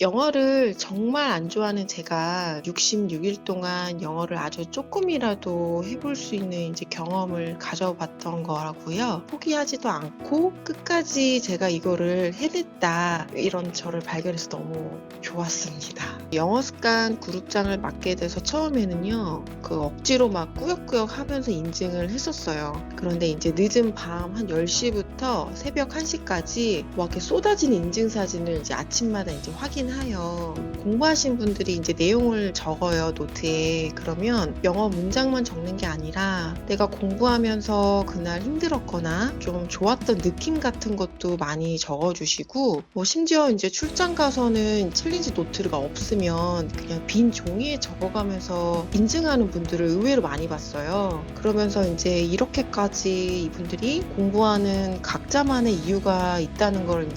영어를 정말 안 좋아하는 제가 66일 동안 영어를 아주 쪼끔이라도 해볼 수 있는 경험을 가져봤던 거라고요. 포기하지도 않고 끝까지 제가 이거를 해냈다, 이런 저를 발견해서 너무 좋았습니다. 영어 습관 그룹장을 맡게 돼서 처음에는요, 억지로 막 꾸역꾸역 하면서 인증을 했었어요. 그런데 이제 늦은 밤 한 10시부터 새벽 1시까지 막 이렇게 쏟아진 인증 사진을 아침마다 확인하여 공부하신 분들이 내용을 적어요, 노트에. 그러면 영어 문장만 적는 게 아니라 내가 공부하면서 그날 힘들었거나 좀 좋았던 느낌 같은 것도 많이 적어주시고, 심지어 출장 가서는 챌린지 노트가 없으면 그냥 빈 종이에 적어가면서 인증하는 분들을 의외로 많이 봤어요. 그러면서 이렇게까지 이분들이 공부하는 각자만의 이유가 있다는 걸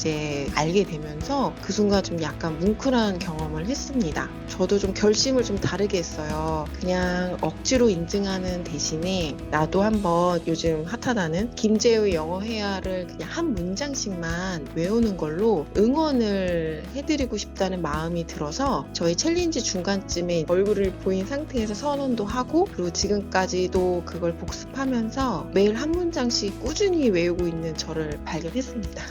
알게 되면서 그 순간 좀 약간 뭉클한 경험을 했습니다. 저도 좀 결심을 좀 다르게 했어요. 그냥 억지로 인증하는 대신에 나도 한번 요즘 핫하다는 김재우의 영어 회화를 그냥 한 문장씩만 외우는 걸로 응원을 해드리고 싶다는 마음이 들어서 저희 챌린지 중간쯤에 얼굴을 보인 상태에서 선언도 하고, 그리고 지금까지도 그걸 복습하면서 매일 한 문장씩 꾸준히 외우고 있는 저를 발견했습니다.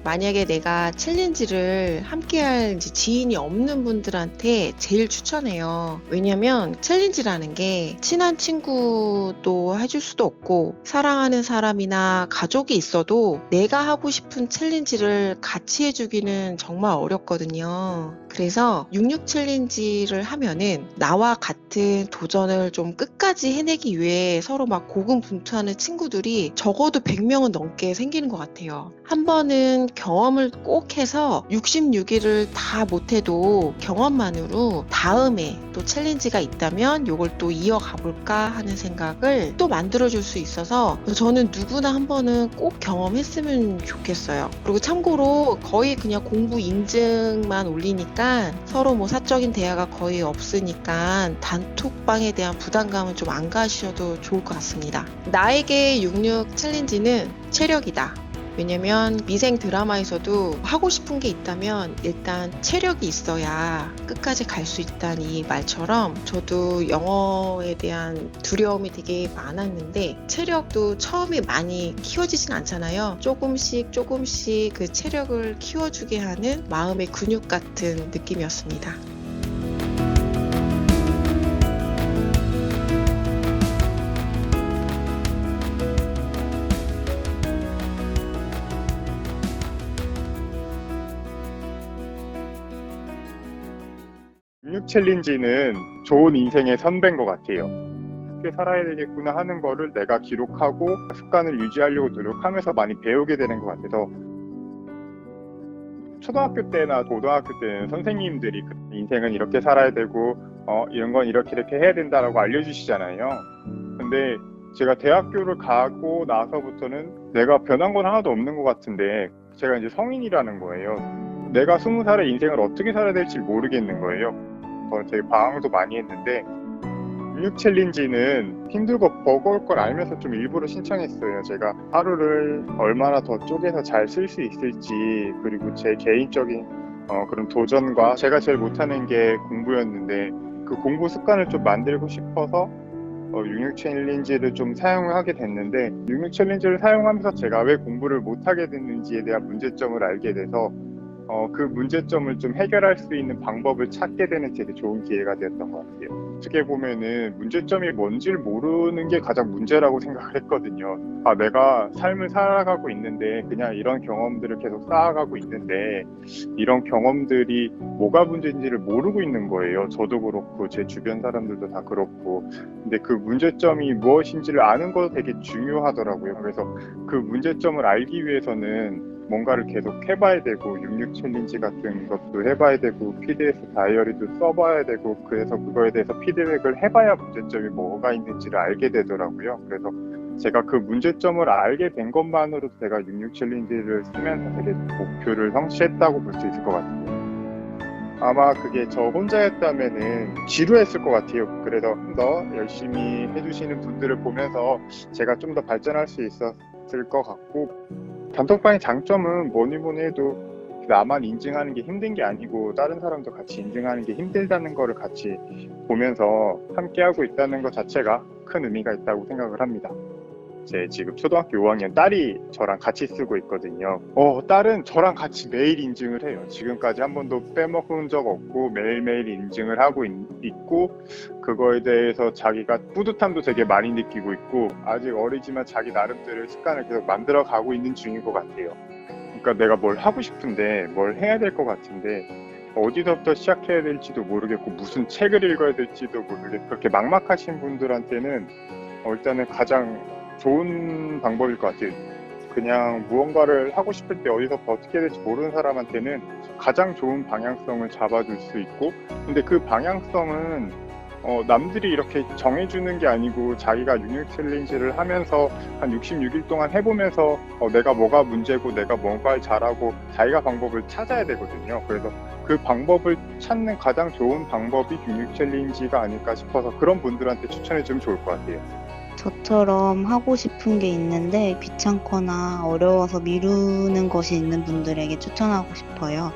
만약에 내가 챌린지를 함께할 지인이 없는 분들한테 제일 추천해요. 왜냐면 챌린지라는 게 친한 친구도 해줄 수도 없고, 사랑하는 사람이나 가족이 있어도 내가 하고 싶은 챌린지를 같이 해주기는 정말 어렵거든요. 그래서 66 챌린지를 하면은 나와 같은 도전을 좀 끝까지 해내기 위해 서로 막 고군분투하는 친구들이 적어도 100명은 넘게 생기는 것 같아요. 한 번은 경험을 꼭 해서 66일을 다 못해도 경험만으로 다음에 또 챌린지가 있다면 이걸 또 이어가 볼까 하는 생각을 또 만들어줄 수 있어서 저는 누구나 한 번은 꼭 경험했으면 좋겠어요. 그리고 참고로 거의 그냥 공부 인증만 올리니까 서로 사적인 대화가 거의 없으니까 단톡방에 대한 부담감은 좀 안 가셔도 좋을 것 같습니다. 나에게 66 챌린지는 체력이다. 왜냐면 미생 드라마에서도 하고 싶은 게 있다면 일단 체력이 있어야 끝까지 갈 수 있다는 이 말처럼, 저도 영어에 대한 두려움이 되게 많았는데 체력도 처음에 많이 키워지진 않잖아요. 조금씩 그 체력을 키워주게 하는 마음의 근육 같은 느낌이었습니다. 16 챌린지는 좋은 인생의 선배인 것 같아요. 어떻게 살아야 되겠구나 하는 거를 내가 기록하고 습관을 유지하려고 노력하면서 많이 배우게 되는 것 같아서, 초등학교 때나 고등학교 때는 선생님들이 인생은 이렇게 살아야 되고 이런 건 이렇게 해야 된다라고 알려주시잖아요. 근데 제가 대학교를 가고 나서부터는 내가 변한 건 하나도 없는 것 같은데, 제가 이제 성인이라는 거예요. 내가 20살의 인생을 어떻게 살아야 될지 모르겠는 거예요. 되게 방황도 많이 했는데 16 챌린지는 힘들고 버거울 걸 알면서 좀 일부러 신청했어요. 제가 하루를 얼마나 더 쪼개서 잘 쓸 수 있을지, 그리고 제 개인적인 그런 도전과 제가 제일 못하는 게 공부였는데 그 공부 습관을 좀 만들고 싶어서 66 챌린지를 좀 사용을 하게 됐는데, 66 챌린지를 사용하면서 제가 왜 공부를 못하게 됐는지에 대한 문제점을 알게 돼서 그 문제점을 좀 해결할 수 있는 방법을 찾게 되는 되게 좋은 기회가 되었던 것 같아요. 어떻게 보면은 문제점이 뭔지를 모르는 게 가장 문제라고 생각을 했거든요. 내가 삶을 살아가고 있는데 그냥 이런 경험들을 계속 쌓아가고 있는데 이런 경험들이 뭐가 문제인지를 모르고 있는 거예요. 저도 그렇고 제 주변 사람들도 다 그렇고. 근데 그 문제점이 무엇인지를 아는 것도 되게 중요하더라고요. 그래서 그 문제점을 알기 위해서는 뭔가를 계속 해봐야 되고, 66 챌린지 같은 것도 해봐야 되고, PDF 다이어리도 써봐야 되고, 그래서 그거에 대해서 피드백을 해봐야 문제점이 뭐가 있는지를 알게 되더라고요. 그래서 제가 그 문제점을 알게 된 것만으로도 제가 66 챌린지를 쓰면서 되게 목표를 성취했다고 볼 수 있을 것 같아요. 아마 그게 저 혼자였다면은 지루했을 것 같아요. 그래서 좀 더 열심히 해주시는 분들을 보면서 제가 좀 더 발전할 수 있었을 것 같고, 단톡방의 장점은 뭐니 해도 나만 인증하는 게 힘든 게 아니고 다른 사람도 같이 인증하는 게 힘들다는 거를 같이 보면서 함께하고 있다는 것 자체가 큰 의미가 있다고 생각을 합니다. 제 지금 초등학교 5학년 딸이 저랑 같이 쓰고 있거든요. 딸은 저랑 같이 매일 인증을 해요. 지금까지 한 번도 빼먹은 적 없고 매일매일 인증을 하고 있고, 그거에 대해서 자기가 뿌듯함도 되게 많이 느끼고 있고, 아직 어리지만 자기 나름대로의 습관을 계속 만들어 가고 있는 중인 것 같아요. 그러니까 내가 뭘 하고 싶은데 뭘 해야 될 것 같은데 어디서부터 시작해야 될지도 모르겠고 무슨 책을 읽어야 될지도 모르겠고, 그렇게 막막하신 분들한테는 일단은 가장 좋은 방법일 것 같아요. 그냥 무언가를 하고 싶을 때 어디서부터 어떻게 해야 될지 모르는 사람한테는 가장 좋은 방향성을 잡아줄 수 있고, 근데 그 방향성은 남들이 이렇게 정해주는 게 아니고 자기가 육육 챌린지를 하면서 한 66일 동안 해보면서 내가 뭐가 문제고 내가 뭔가를 잘하고 자기가 방법을 찾아야 되거든요. 그래서 그 방법을 찾는 가장 좋은 방법이 육육 챌린지가 아닐까 싶어서 그런 분들한테 추천해주면 좋을 것 같아요. 저처럼 하고 싶은 게 있는데 귀찮거나 어려워서 미루는 것이 있는 분들에게 추천하고 싶어요.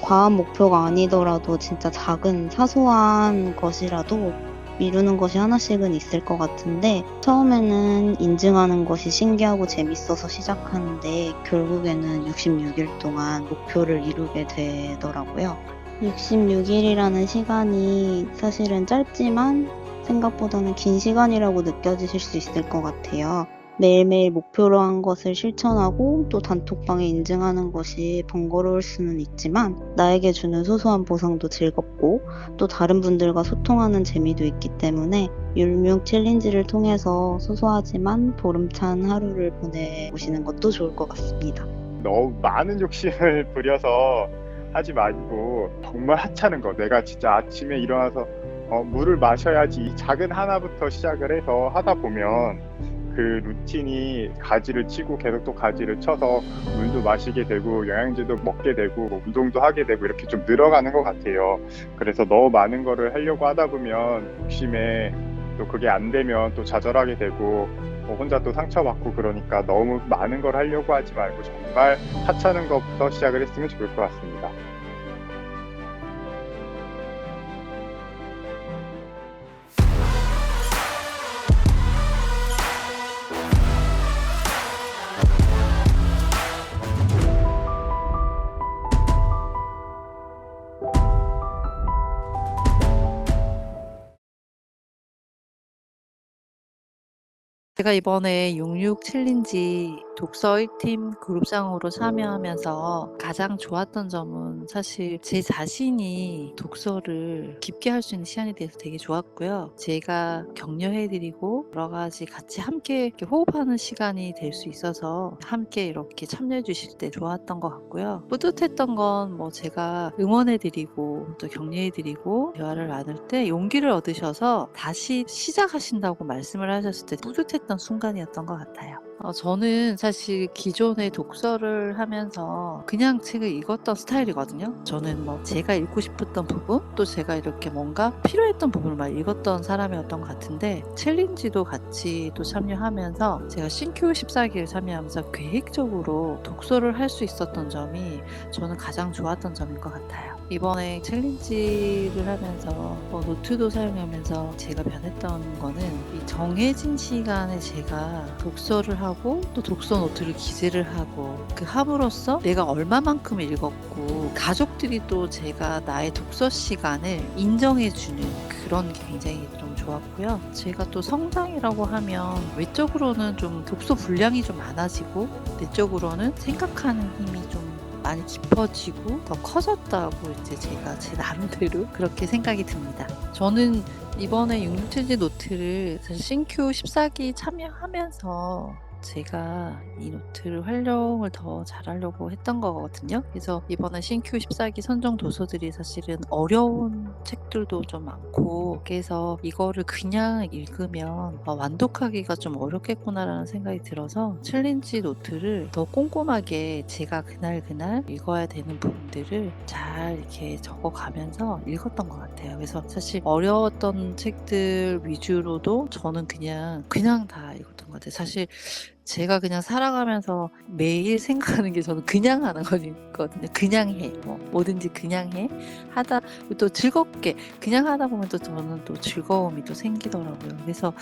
과한 목표가 아니더라도 진짜 작은 사소한 것이라도 미루는 것이 하나씩은 있을 것 같은데, 처음에는 인증하는 것이 신기하고 재밌어서 시작하는데 결국에는 66일 동안 목표를 이루게 되더라고요. 66일이라는 시간이 사실은 짧지만 생각보다는 긴 시간이라고 느껴지실 수 있을 것 같아요. 매일매일 목표로 한 것을 실천하고 또 단톡방에 인증하는 것이 번거로울 수는 있지만 나에게 주는 소소한 보상도 즐겁고 또 다른 분들과 소통하는 재미도 있기 때문에 율묵 챌린지를 통해서 소소하지만 보름찬 하루를 보내보시는 것도 좋을 것 같습니다. 너무 많은 욕심을 부려서 하지 말고 정말 하찮은 거, 내가 진짜 아침에 일어나서 물을 마셔야지, 이 작은 하나부터 시작을 해서 하다 보면 그 루틴이 가지를 치고 계속 또 가지를 쳐서 물도 마시게 되고 영양제도 먹게 되고 운동도 하게 되고 이렇게 좀 늘어가는 것 같아요. 그래서 너무 많은 거를 하려고 하다 보면 욕심에 또 그게 안 되면 또 좌절하게 되고 혼자 또 상처받고, 그러니까 너무 많은 걸 하려고 하지 말고 정말 하찮은 것부터 시작을 했으면 좋을 것 같습니다. 제가 이번에 66 챌린지 독서 1팀 그룹상으로 참여하면서 가장 좋았던 점은 사실 제 자신이 독서를 깊게 할 수 있는 시간이 돼서 되게 좋았고요. 제가 격려해드리고 여러 가지 같이 함께 이렇게 호흡하는 시간이 될 수 있어서 함께 이렇게 참여해 주실 때 좋았던 것 같고요. 뿌듯했던 건 제가 응원해드리고 또 격려해드리고 대화를 나눌 때 용기를 얻으셔서 다시 시작하신다고 말씀을 하셨을 때 뿌듯했던 순간이었던 것 같아요. 저는 사실 기존에 독서를 하면서 그냥 책을 읽었던 스타일이거든요. 저는 제가 읽고 싶었던 부분, 또 제가 이렇게 뭔가 필요했던 부분을 막 읽었던 사람이었던 것 같은데, 챌린지도 같이 또 참여하면서 제가 신규 14기를 참여하면서 계획적으로 독서를 할 수 있었던 점이 저는 가장 좋았던 점인 것 같아요. 이번에 챌린지를 하면서 노트도 사용하면서 제가 변했던 거는 이 정해진 시간에 제가 독서를 하고 또 독서 노트를 기재를 하고 그 함으로써 내가 얼마만큼 읽었고 가족들이 또 제가 나의 독서 시간을 인정해주는 그런 게 굉장히 좀 좋았고요. 제가 또 성장이라고 하면 외적으로는 좀 독서 분량이 좀 많아지고 내적으로는 생각하는 힘이 좀 많이 깊어지고 더 커졌다고 이제 제가 제 나름대로 그렇게 생각이 듭니다. 저는 이번에 66챌린지 노트를 사실 신규 14기 참여하면서 제가 이 노트를 활용을 더 잘하려고 했던 거거든요. 그래서 이번에 신규 14기 선정 도서들이 사실은 어려운 책들도 좀 많고, 그래서 이거를 그냥 읽으면 완독하기가 좀 어렵겠구나라는 생각이 들어서 챌린지 노트를 더 꼼꼼하게 제가 그날 읽어야 되는 부분들을 잘 이렇게 적어가면서 읽었던 것 같아요. 그래서 사실 어려웠던 책들 위주로도 저는 그냥 다 읽었던 것 같아요. 사실 제가 그냥 살아가면서 매일 생각하는 게 저는 그냥 하는 거거든요. 그냥 해. 뭐든지 그냥 해. 하다 또 즐겁게 그냥 하다 보면 또 저는 또 즐거움이 또 생기더라고요. 그래서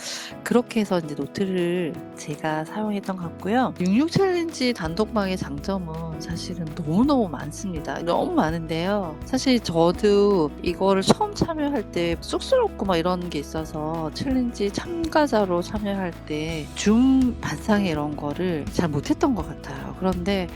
그렇게 해서 이제 노트를 제가 사용했던 것 같고요. 66 챌린지 단톡방의 장점은 사실은 너무너무 많습니다. 너무 많은데요. 사실 저도 이거를 처음 참여할 때 쑥스럽고 막 이런 게 있어서 챌린지 참가자로 참여할 때 줌 반상회 이런 거를 잘 못했던 것 같아요. 그런데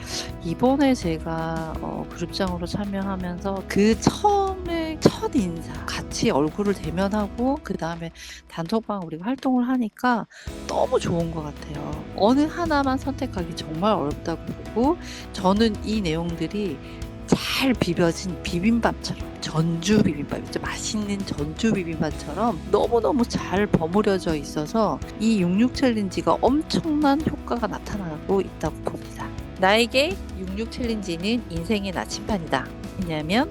이번에 제가 그룹장으로 참여하면서 그 처음에 첫 인사 같이 얼굴을 대면하고 그 다음에 단톡방 우리가 활동을 하니까 너무 좋은 것 같아요. 어느 하나만 선택하기 정말 어렵다고 보고 저는 이 내용들이 잘 비벼진 비빔밥처럼 전주 비빔밥이죠. 맛있는 전주 비빔밥처럼 너무너무 잘 버무려져 있어서 이 66 챌린지가 엄청난 효과가 나타나고 있다고 봅니다. 나에게 66 챌린지는 인생의 나침반이다. 왜냐하면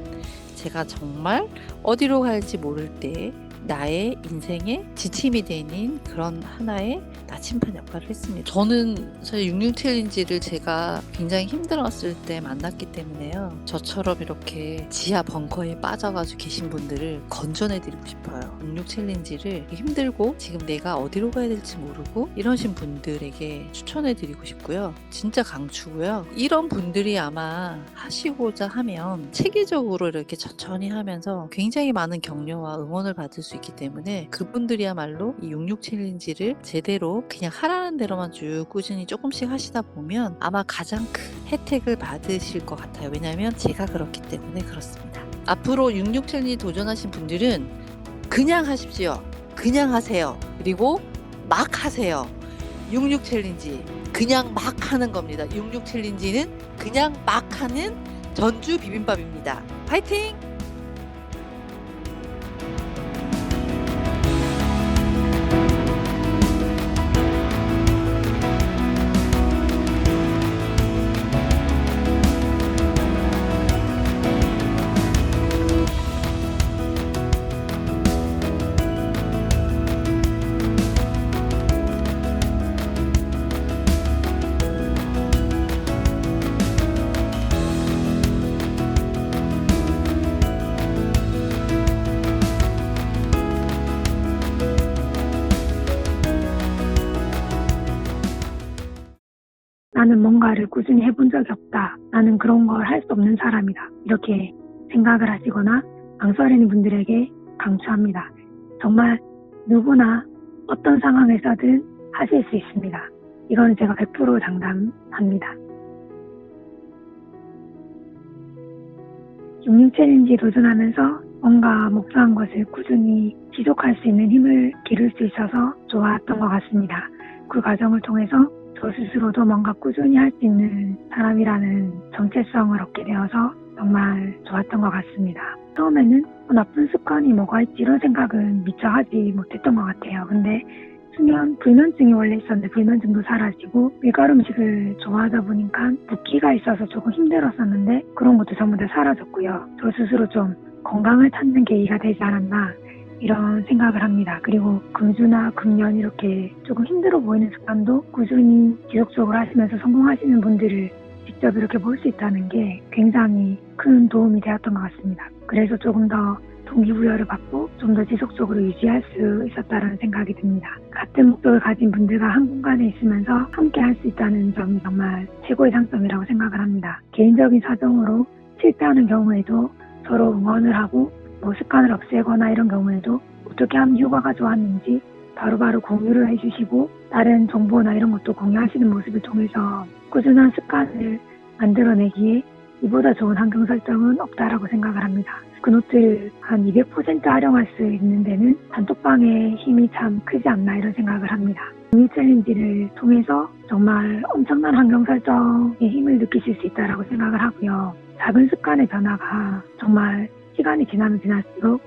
제가 정말 어디로 갈지 모를 때 나의 인생의 지침이 되는 그런 하나의 나침반 역할을 했습니다. 저는 사실 66 챌린지를 제가 굉장히 힘들었을 때 만났기 때문에요. 저처럼 이렇게 지하 벙커에 빠져가지고 계신 분들을 건져내드리고 싶어요. 66 챌린지를 힘들고 지금 내가 어디로 가야 될지 모르고 이러신 분들에게 추천해드리고 싶고요. 진짜 강추고요. 이런 분들이 아마 하시고자 하면 체계적으로 이렇게 천천히 하면서 굉장히 많은 격려와 응원을 받을 수 있기 때문에 그분들이야말로 이 66 챌린지를 제대로 그냥 하라는 대로만 쭉 꾸준히 조금씩 하시다 보면 아마 가장 큰 혜택을 받으실 것 같아요. 왜냐하면 제가 그렇기 때문에 그렇습니다. 앞으로 66 챌린지 도전하신 분들은 그냥 하십시오. 그냥 하세요. 그리고 막 하세요. 66 챌린지 그냥 막 하는 겁니다. 66 챌린지는 그냥 막 하는 전주 비빔밥입니다. 파이팅! 나는 뭔가를 꾸준히 해본 적이 없다. 나는 그런 걸 할 수 없는 사람이다. 이렇게 생각을 하시거나 망설이는 분들에게 강추합니다. 정말 누구나 어떤 상황에서든 하실 수 있습니다. 이거는 제가 100% 장담합니다. 66 챌린지 도전하면서 뭔가 목표한 것을 꾸준히 지속할 수 있는 힘을 기를 수 있어서 좋았던 것 같습니다. 그 과정을 통해서 저 스스로도 뭔가 꾸준히 할 수 있는 사람이라는 정체성을 얻게 되어서 정말 좋았던 것 같습니다. 처음에는 나쁜 습관이 뭐가 있지 이런 생각은 미처 하지 못했던 것 같아요. 근데 불면증이 원래 있었는데 불면증도 사라지고 밀가루 음식을 좋아하다 보니까 붓기가 있어서 조금 힘들었었는데 그런 것도 전부 다 사라졌고요. 저 스스로 좀 건강을 찾는 계기가 되지 않았나 이런 생각을 합니다. 그리고 금주나 금년 이렇게 조금 힘들어 보이는 습관도 꾸준히 지속적으로 하시면서 성공하시는 분들을 직접 이렇게 볼 수 있다는 게 굉장히 큰 도움이 되었던 것 같습니다. 그래서 조금 더 동기부여를 받고 좀 더 지속적으로 유지할 수 있었다는 생각이 듭니다. 같은 목표를 가진 분들과 한 공간에 있으면서 함께 할 수 있다는 점이 정말 최고의 장점이라고 생각을 합니다. 개인적인 사정으로 실패하는 경우에도 서로 응원을 하고 습관을 없애거나 이런 경우에도 어떻게 하면 효과가 좋았는지 바로바로 공유를 해주시고 다른 정보나 이런 것도 공유하시는 모습을 통해서 꾸준한 습관을 만들어내기에 이보다 좋은 환경 설정은 없다라고 생각을 합니다. 그 노트를 한 200% 활용할 수 있는 데는 단톡방의 힘이 참 크지 않나 이런 생각을 합니다. 66 챌린지를 통해서 정말 엄청난 환경 설정의 힘을 느끼실 수 있다라고 생각을 하고요. 작은 습관의 변화가 정말 시간이 지나면 지날수록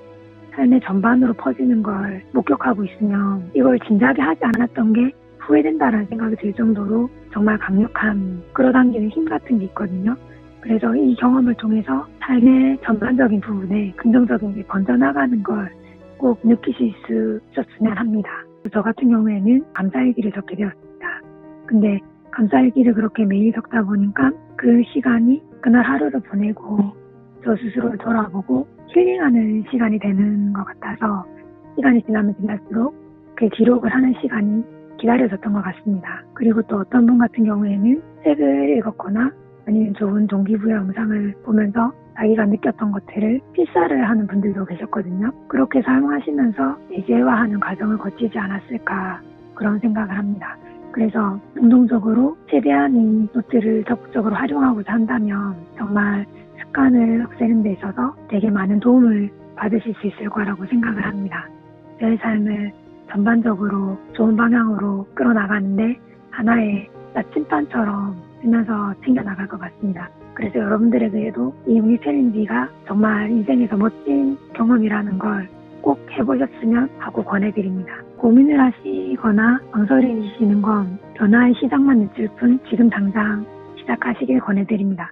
삶의 전반으로 퍼지는 걸 목격하고 있으면 이걸 진작에 하지 않았던 게 후회된다라는 생각이 들 정도로 정말 강력한 끌어당기는 힘 같은 게 있거든요. 그래서 이 경험을 통해서 삶의 전반적인 부분에 긍정적인 게 번져나가는 걸 꼭 느끼실 수 있었으면 합니다. 저 같은 경우에는 감사일기를 적게 되었습니다. 근데 감사일기를 그렇게 매일 적다 보니까 그 시간이 그날 하루를 보내고 저 스스로를 돌아보고 힐링하는 시간이 되는 것 같아서 시간이 지나면 지날수록 그 기록을 하는 시간이 기다려졌던 것 같습니다. 그리고 또 어떤 분 같은 경우에는 책을 읽었거나 아니면 좋은 동기부여 영상을 보면서 자기가 느꼈던 것들을 필사를 하는 분들도 계셨거든요. 그렇게 사용하시면서 내재화하는 과정을 거치지 않았을까 그런 생각을 합니다. 그래서 능동적으로 최대한 이 노트를 적극적으로 활용하고자 한다면 정말 습관을 없애는 데 있어서 되게 많은 도움을 받으실 수 있을 거라고 생각을 합니다. 제 삶을 전반적으로 좋은 방향으로 끌어나가는데 하나의 나침반처럼 쓰면서 챙겨나갈 것 같습니다. 그래서 여러분들에게도 이 육류 챌린지가 정말 인생에서 멋진 경험이라는 걸 꼭 해보셨으면 하고 권해드립니다. 고민을 하시거나 망설이시는 건 변화의 시작만 늦을 뿐 지금 당장 시작하시길 권해드립니다.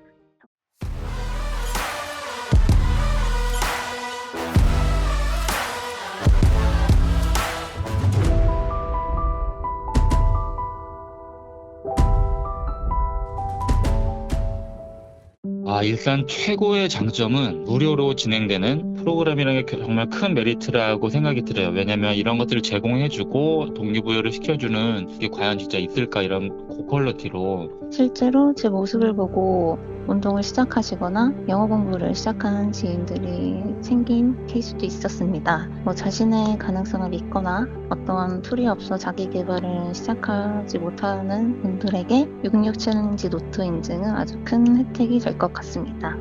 일단 최고의 장점은 무료로 진행되는 프로그램이라는 게 정말 큰 메리트라고 생각이 들어요. 왜냐면 이런 것들을 제공해주고 동기부여를 시켜주는 게 과연 진짜 있을까, 이런 고퀄리티로. 실제로 제 모습을 보고 운동을 시작하시거나 영어 공부를 시작한 지인들이 생긴 케이스도 있었습니다. 자신의 가능성을 믿거나 어떠한 툴이 없어 자기 개발을 시작하지 못하는 분들에게 66 챌린지 노트 인증은 아주 큰 혜택이 될 것 같습니다.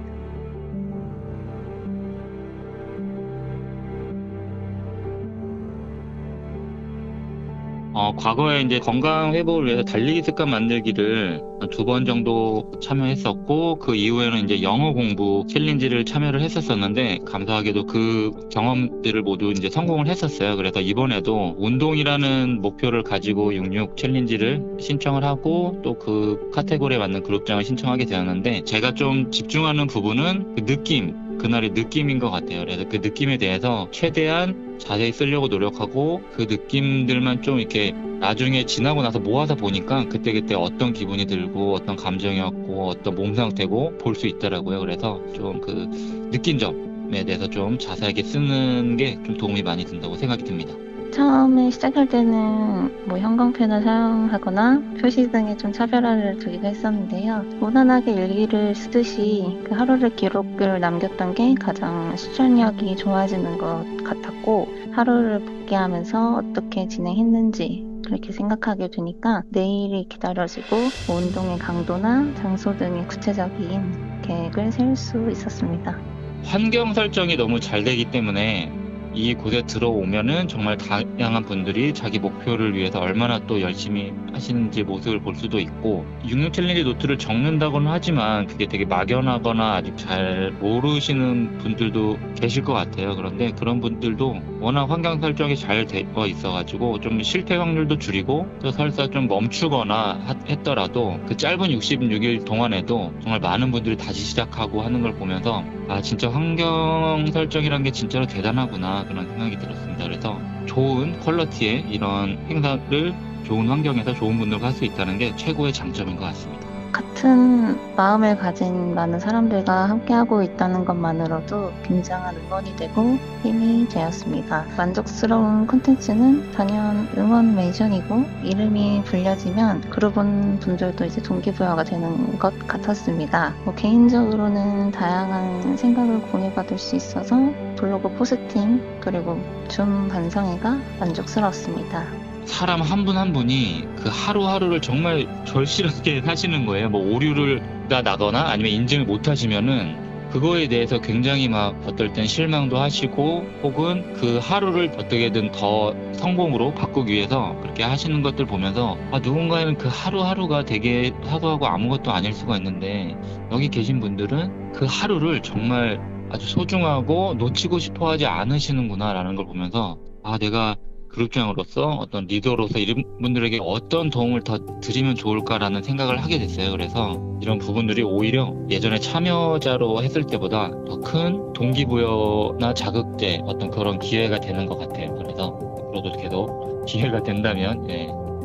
과거에 이제 건강 회복을 위해서 달리기 습관 만들기를 2번 정도 참여했었고, 그 이후에는 이제 영어 공부 챌린지를 참여를 했었었는데, 감사하게도 그 경험들을 모두 이제 성공을 했었어요. 그래서 이번에도 운동이라는 목표를 가지고 66 챌린지를 신청을 하고, 또 그 카테고리에 맞는 그룹장을 신청하게 되었는데, 제가 좀 집중하는 부분은 그 느낌, 그날의 느낌인 것 같아요. 그래서 그 느낌에 대해서 최대한 자세히 쓰려고 노력하고, 그 느낌들만 좀 이렇게 나중에 지나고 나서 모아서 보니까 그때그때 어떤 기분이 들고 어떤 감정이었고 어떤 몸 상태고 볼 수 있더라고요. 그래서 좀 그 느낀 점에 대해서 좀 자세하게 쓰는 게 좀 도움이 많이 된다고 생각이 듭니다. 처음에 시작할 때는 형광펜을 사용하거나 표시 등에 좀 차별화를 두기도 했었는데요. 무난하게 일기를 쓰듯이 그 하루를 기록을 남겼던 게 가장 실천력이 좋아지는 것 같았고, 하루를 복귀하면서 어떻게 진행했는지 그렇게 생각하게 되니까 내일이 기다려지고 운동의 강도나 장소 등의 구체적인 계획을 세울 수 있었습니다. 환경 설정이 너무 잘 되기 때문에 이곳에 들어오면은 정말 다양한 분들이 자기 목표를 위해서 얼마나 또 열심히 하시는지 모습을 볼 수도 있고, 66 챌린지 노트를 적는다고는 하지만 그게 되게 막연하거나 아직 잘 모르시는 분들도 계실 것 같아요. 그런데 그런 분들도 워낙 환경 설정이 잘 되어 있어가지고 좀 실패 확률도 줄이고, 또 설사 좀 멈추거나 했더라도 그 짧은 66일 동안에도 정말 많은 분들이 다시 시작하고 하는 걸 보면서 진짜 환경 설정이란 게 진짜로 대단하구나, 그런 생각이 들었습니다. 그래서 좋은 퀄리티의 이런 행사를 좋은 환경에서 좋은 분들과 할 수 있다는 게 최고의 장점인 것 같습니다. 같은 마음을 가진 많은 사람들과 함께하고 있다는 것만으로도 굉장한 응원이 되고 힘이 되었습니다. 만족스러운 콘텐츠는 단연 응원 멘션이고, 이름이 불려지면 그룹원 분들도 이제 동기부여가 되는 것 같았습니다. 개인적으로는 다양한 생각을 공유받을 수 있어서 블로그 포스팅 그리고 줌 반성회가 만족스러웠습니다. 사람 한 분 한 분이 그 하루하루를 정말 절실하게 사시는 거예요. 오류가 나거나 아니면 인증을 못 하시면은 그거에 대해서 굉장히 막 어떨 땐 실망도 하시고, 혹은 그 하루를 어떻게든 더 성공으로 바꾸기 위해서 그렇게 하시는 것들 보면서 누군가는 그 하루하루가 되게 사소하고 아무것도 아닐 수가 있는데, 여기 계신 분들은 그 하루를 정말 아주 소중하고 놓치고 싶어 하지 않으시는구나 라는 걸 보면서 내가 그룹장으로서 어떤 리더로서 이런 분들에게 어떤 도움을 더 드리면 좋을까라는 생각을 하게 됐어요. 그래서 이런 부분들이 오히려 예전에 참여자로 했을 때보다 더 큰 동기부여나 자극제 어떤 그런 기회가 되는 것 같아요. 그래서 앞으로도 계속 기회가 된다면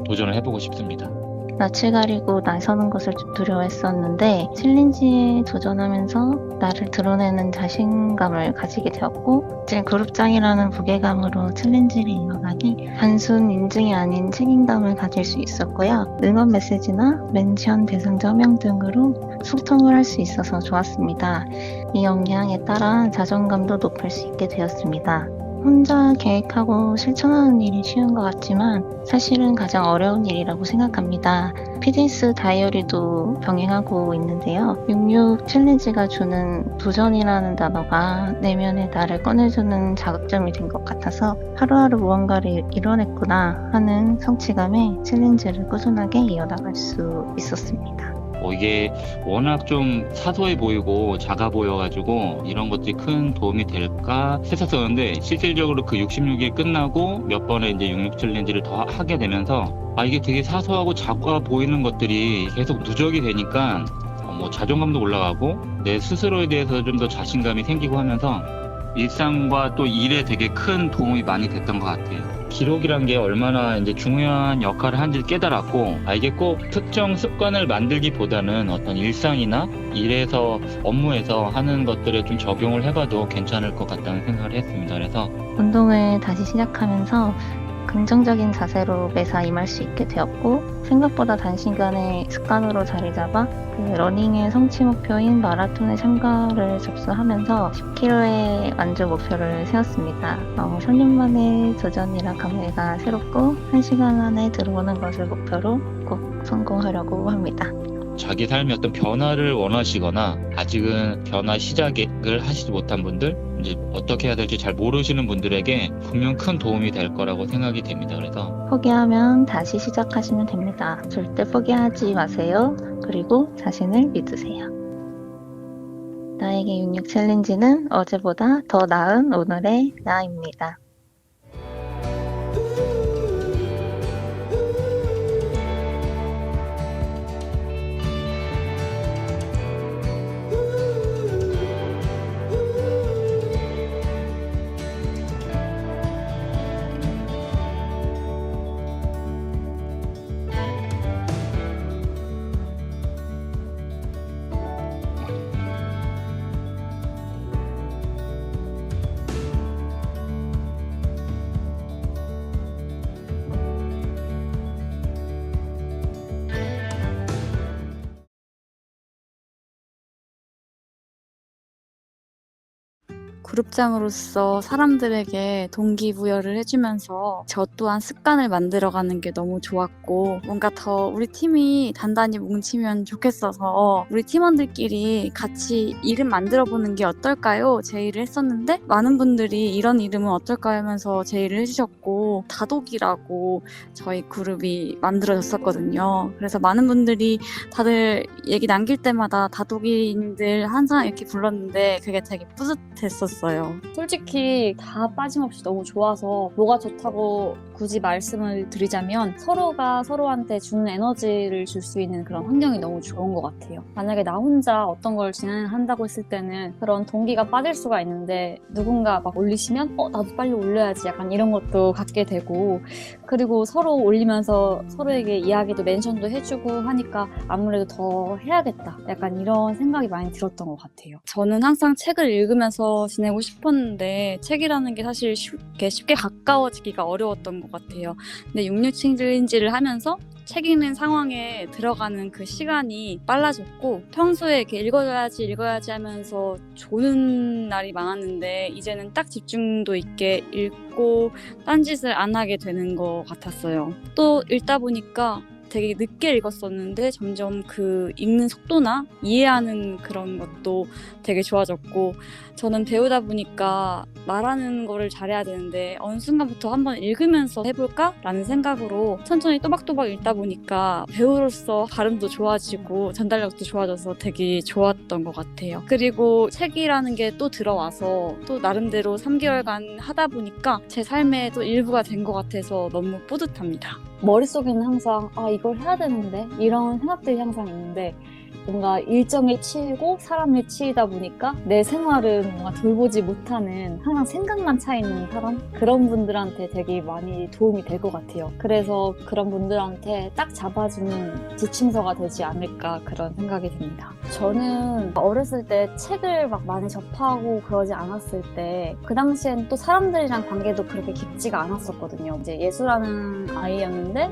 도전을 해보고 싶습니다. 낯을 가리고 나서는 것을 좀 두려워했었는데 챌린지에 도전하면서 나를 드러내는 자신감을 가지게 되었고 이제 그룹장이라는 무게감으로 챌린지를 이어가니 단순 인증이 아닌 책임감을 가질 수 있었고요. 응원 메시지나 멘션 대상자 명 등으로 소통을 할 수 있어서 좋았습니다. 이 역량에 따라 자존감도 높일 수 있게 되었습니다. 혼자 계획하고 실천하는 일이 쉬운 것 같지만 사실은 가장 어려운 일이라고 생각합니다. 피트니스 다이어리도 병행하고 있는데요. 66 챌린지가 주는 도전이라는 단어가 내면의 나를 꺼내주는 자극점이 된 것 같아서 하루하루 무언가를 이뤄냈구나 하는 성취감에 챌린지를 꾸준하게 이어나갈 수 있었습니다. 이게 워낙 좀 사소해 보이고 작아 보여가지고 이런 것들이 큰 도움이 될까 했었었는데 실질적으로 그 66일 끝나고 몇 번의 이제 66 챌린지를 더 하게 되면서 이게 되게 사소하고 작아 보이는 것들이 계속 누적이 되니까 뭐 자존감도 올라가고 내 스스로에 대해서 좀 더 자신감이 생기고 하면서 일상과 또 일에 되게 큰 도움이 많이 됐던 것 같아요. 기록이란 게 얼마나 이제 중요한 역할을 하는지 깨달았고, 이게 꼭 특정 습관을 만들기보다는 어떤 일상이나 일에서 업무에서 하는 것들에 좀 적용을 해봐도 괜찮을 것 같다는 생각을 했습니다. 그래서 운동을 다시 시작하면서 긍정적인 자세로 매사 임할 수 있게 되었고 생각보다 단시간에 습관으로 자리 잡아 그 러닝의 성취 목표인 마라톤에 참가를 접수하면서 10km의 완주 목표를 세웠습니다. 3년 만에 도전이라 감회가 새롭고 1시간 안에 들어오는 것을 목표로 꼭 성공하려고 합니다. 자기 삶에 어떤 변화를 원하시거나 아직은 변화 시작을 하시지 못한 분들, 이제 어떻게 해야 될지 잘 모르시는 분들에게 분명 큰 도움이 될 거라고 생각이 됩니다. 그래서 포기하면 다시 시작하시면 됩니다. 절대 포기하지 마세요. 그리고 자신을 믿으세요. 나에게 66 챌린지는 어제보다 더 나은 오늘의 나입니다. 그룹장으로서 사람들에게 동기부여를 해주면서 저 또한 습관을 만들어가는 게 너무 좋았고 뭔가 더 우리 팀이 단단히 뭉치면 좋겠어서 우리 팀원들끼리 같이 이름 만들어보는 게 어떨까요? 제의를 했었는데 많은 분들이 이런 이름은 어떨까요? 하면서 제의를 해주셨고 다독이라고 저희 그룹이 만들어졌었거든요. 그래서 많은 분들이 다들 얘기 남길 때마다 다독이님들 항상 이렇게 불렀는데 그게 되게 뿌듯했었어요. 솔직히 다 빠짐없이 너무 좋아서 뭐가 좋다고 굳이 말씀을 드리자면 서로가 서로한테 주는 에너지를 줄 수 있는 그런 환경이 너무 좋은 것 같아요. 만약에 나 혼자 어떤 걸 진행한다고 했을 때는 그런 동기가 빠질 수가 있는데 누군가 막 올리시면 나도 빨리 올려야지 약간 이런 것도 갖게 되고 그리고 서로 올리면서 서로에게 이야기도 멘션도 해주고 하니까 아무래도 더 해야겠다 약간 이런 생각이 많이 들었던 것 같아요. 저는 항상 책을 읽으면서 지내고 싶었는데 책이라는 게 사실 쉽게 가까워지기가 어려웠던 것 같아요. 근데 66 챌린지를 하면서 책 읽는 상황에 들어가는 그 시간이 빨라졌고 평소에 이렇게 읽어야지 하면서 조는 날이 많았는데 이제는 딱 집중도 있게 읽고 딴짓을 안 하게 되는 것 같았어요. 또 읽다 보니까 되게 늦게 읽었었는데 점점 그 읽는 속도나 이해하는 그런 것도 되게 좋아졌고 저는 배우다 보니까 말하는 거를 잘해야 되는데 어느 순간부터 한번 읽으면서 해볼까? 라는 생각으로 천천히 또박또박 읽다 보니까 배우로서 발음도 좋아지고 전달력도 좋아져서 되게 좋았던 것 같아요. 그리고 책이라는 게 또 들어와서 또 나름대로 3개월간 하다 보니까 제 삶의 또 일부가 된 것 같아서 너무 뿌듯합니다. 머릿속에는 항상 이걸 해야 되는데 이런 생각들이 항상 있는데 뭔가 일정에 치이고 사람에 치이다 보니까 내 생활은 뭔가 돌보지 못하는 항상 생각만 차 있는 사람? 그런 분들한테 되게 많이 도움이 될 것 같아요. 그래서 그런 분들한테 딱 잡아주는 지침서가 되지 않을까 그런 생각이 듭니다. 저는 어렸을 때 책을 막 많이 접하고 그러지 않았을 때 그 당시엔 또 사람들이랑 관계도 그렇게 깊지가 않았었거든요. 이제 예술하는 아이였는데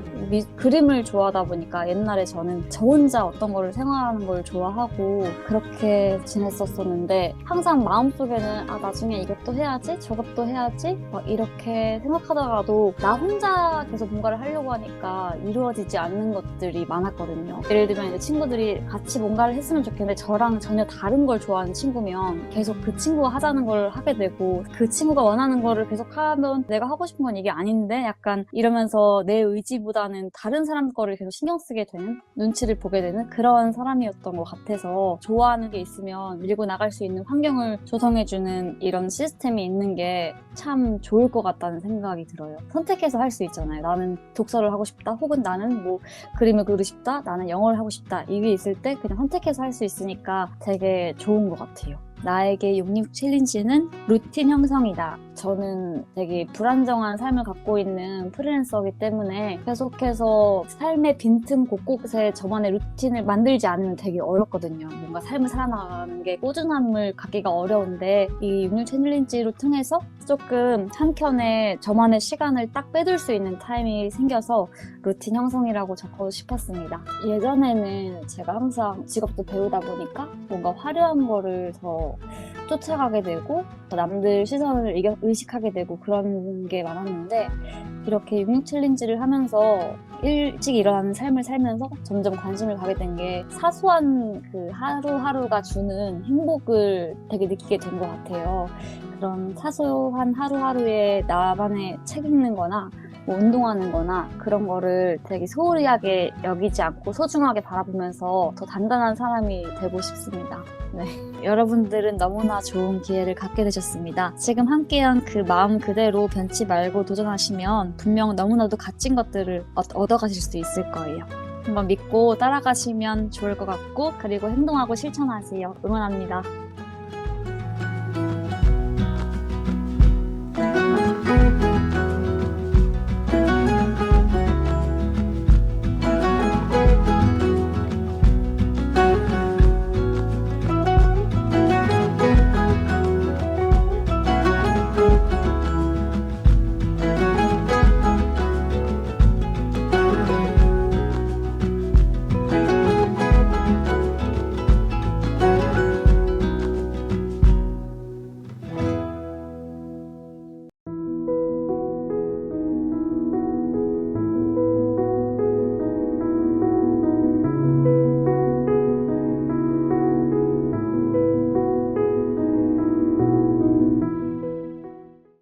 그림을 좋아하다 보니까 옛날에 저는 저 혼자 어떤 거를 생활하는 걸 좋아하고 그렇게 지냈었었는데 항상 마음속에는 나중에 이것도 해야지 저것도 해야지 막 이렇게 생각하다가도 나 혼자 계속 뭔가를 하려고 하니까 이루어지지 않는 것들이 많았거든요. 예를 들면 이제 친구들이 같이 뭔가를 했으면 좋겠는데 저랑 전혀 다른 걸 좋아하는 친구면 계속 그 친구가 하자는 걸 하게 되고 그 친구가 원하는 거를 계속 하면 내가 하고 싶은 건 이게 아닌데 약간 이러면서 내 의지보다는 다른 사람 거를 계속 신경 쓰게 되는 눈치를 보게 되는 그런 사람이었던 것 같아서 좋아하는 게 있으면 밀고 나갈 수 있는 환경을 조성해주는 이런 시스템이 있는 게 참 좋을 것 같다는 생각이 들어요. 선택해서 할 수 있잖아요. 나는 독서를 하고 싶다 혹은 나는 뭐 그림을 그리고 싶다 나는 영어를 하고 싶다 이게 있을 때 그냥 선택해서 할 수 있으니까 되게 좋은 것 같아요. 나에게 66 챌린지는 루틴 형성이다. 저는 되게 불안정한 삶을 갖고 있는 프리랜서이기 때문에 계속해서 삶의 빈틈 곳곳에 저만의 루틴을 만들지 않으면 되게 어렵거든요. 뭔가 삶을 살아나가는 게 꾸준함을 갖기가 어려운데 이 66 챌린지로 통해서 조금 한켠에 저만의 시간을 딱 빼둘 수 있는 타임이 생겨서 루틴 형성이라고 적고 싶었습니다. 예전에는 제가 항상 직업도 배우다 보니까 뭔가 화려한 거를 더 쫓아가게 되고 남들 시선을 의식하게 되고 그런 게 많았는데 이렇게 66 챌린지를 하면서 일찍 일어나는 삶을 살면서 점점 관심을 가게 된 게 사소한 그 하루하루가 주는 행복을 되게 느끼게 된 것 같아요. 그런 사소한 하루하루에 나만의 책 읽는 거나 뭐 운동하는 거나 그런 거를 되게 소홀하게 여기지 않고 소중하게 바라보면서 더 단단한 사람이 되고 싶습니다. 네. 여러분들은 너무나 좋은 기회를 갖게 되셨습니다. 지금 함께한 그 마음 그대로 변치 말고 도전하시면 분명 너무나도 값진 것들을 얻어가실 수 있을 거예요. 한번 믿고 따라가시면 좋을 것 같고 그리고 행동하고 실천하세요. 응원합니다.